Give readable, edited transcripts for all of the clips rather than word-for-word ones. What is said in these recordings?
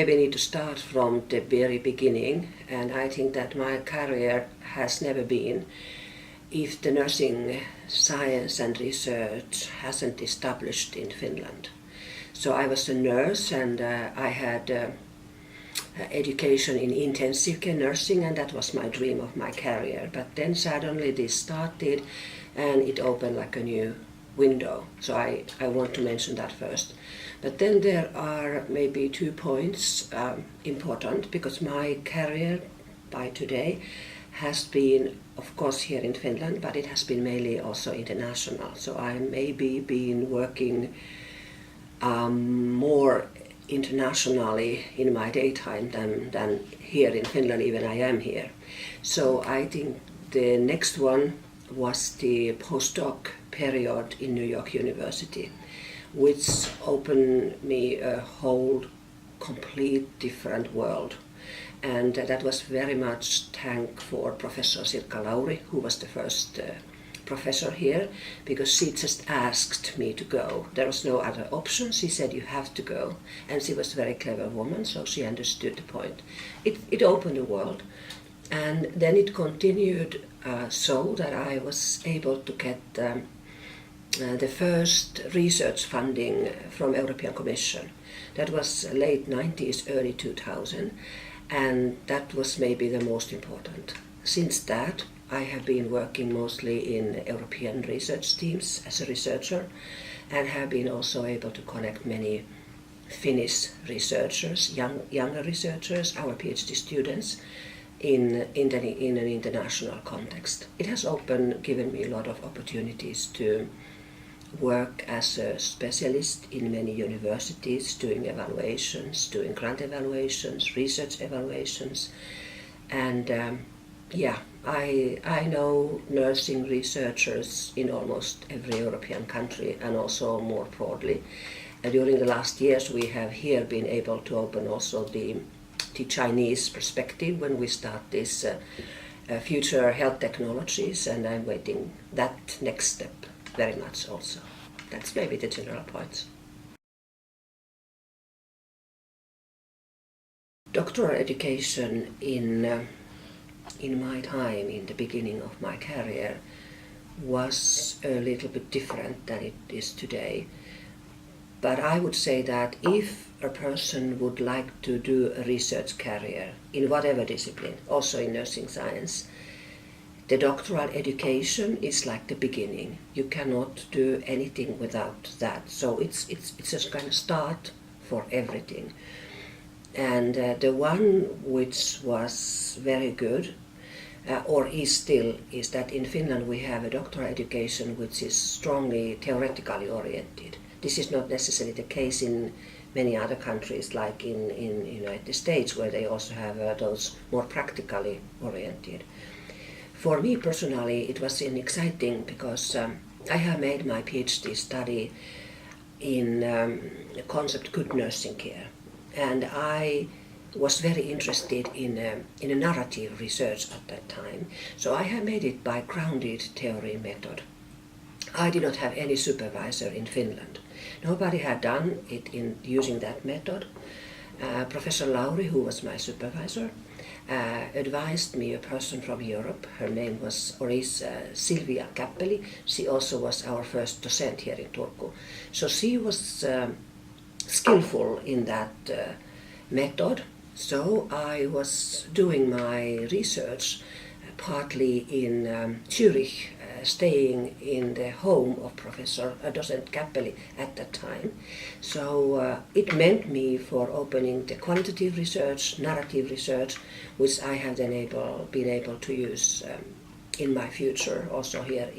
maybe need to start from the very beginning, and I think that my career has never been if the nursing science and research hasn't established in Finland. So I was a nurse, and I had education in intensive care nursing, and that was my dream of my career. But then suddenly this started, and it opened like a new window. So I want to mention that first. But then there are maybe 2 points important, because my career by today has been, of course, here in Finland, but it has been mainly also international. So I maybe been working more internationally in my daytime than here in Finland, even I am here. So I think the next one was the postdoc period in New York University, which opened me a whole complete different world. And that was very much thanks for Professor Sirkka Lauri, who was the first professor here, because she just asked me to go. There was no other option. She said, you have to go. And she was a very clever woman, so she understood the point. It opened the world. And then it continued so that I was able to get the first research funding from European Commission. That was late 90s, early 2000, and that was maybe the most important. Since that, I have been working mostly in European research teams as a researcher, and have been also able to connect many Finnish researchers, younger researchers, our PhD students, in an international context. It has given me a lot of opportunities to work as a specialist in many universities, doing evaluations, doing grant evaluations, research evaluations, and I know nursing researchers in almost every European country, and also more broadly. During the last years we have here been able to open also the Chinese perspective when we start this future health technologies, and I'm waiting that next step very much also. That's maybe the general points. Doctoral education in my time, in the beginning of my career, was a little bit different than it is today. But I would say that if a person would like to do a research career in whatever discipline, also in nursing science, the doctoral education is like the beginning. You cannot do anything without that. So it's just kind of start for everything. And the one which was very good, or is still, is that in Finland we have a doctoral education which is strongly theoretically oriented. This is not necessarily the case in many other countries, like in United States, where they also have those more practically oriented. For me personally, it was exciting because I have made my PhD study in the concept good nursing care, and I was very interested in a narrative research at that time. So I have made it by grounded theory method. I did not have any supervisor in Finland. Nobody had done it in using that method. Professor Lauri, who was my supervisor, advised me a person from Europe. Her name was Silvia Käppeli. She also was our first docent here in Turku. So she was skillful in that method. So I was doing my research partly in Zurich, staying in the home of Professor Docent Käppeli at that time. So it meant me for opening the quantitative research, narrative research, which I have then been able to use in my future also here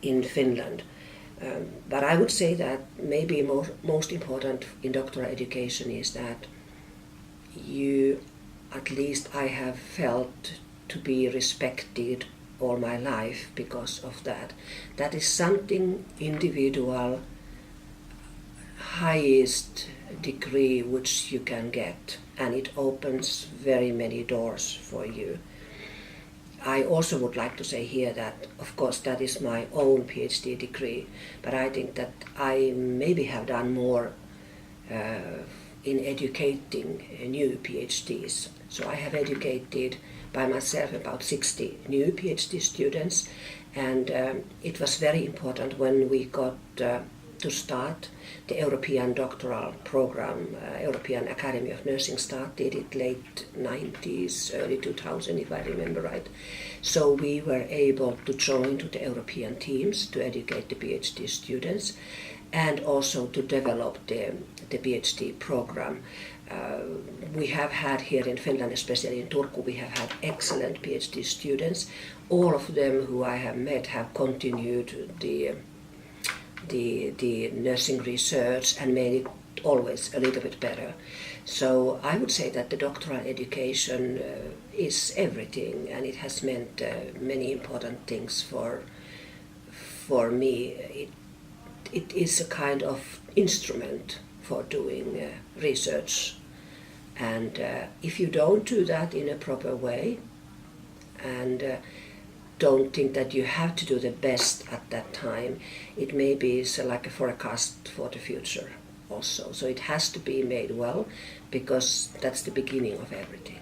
in Finland. But I would say that maybe most important in doctoral education is that at least I have felt to be respected all my life because of that. That is something individual, highest degree which you can get, and it opens very many doors for you. I also would like to say here that, of course, that is my own PhD degree, but I think that I maybe have done more in educating new PhDs. So I have educated by myself about 60 new PhD students, and it was very important when we got to start the European Doctoral Programme. European Academy of Nursing started it late 90s, early 2000 if I remember right. So we were able to join to the European teams to educate the PhD students and also to develop the PhD program. We have had here in Finland, especially in Turku, we have had excellent PhD students. All of them who I have met have continued the nursing research and made it always a little bit better. So I would say that the doctoral education is everything, and it has meant many important things for me. It is a kind of instrument for doing research, and if you don't do that in a proper way and don't think that you have to do the best at that time, it may be like a forecast for the future also. So it has to be made well, because that's the beginning of everything.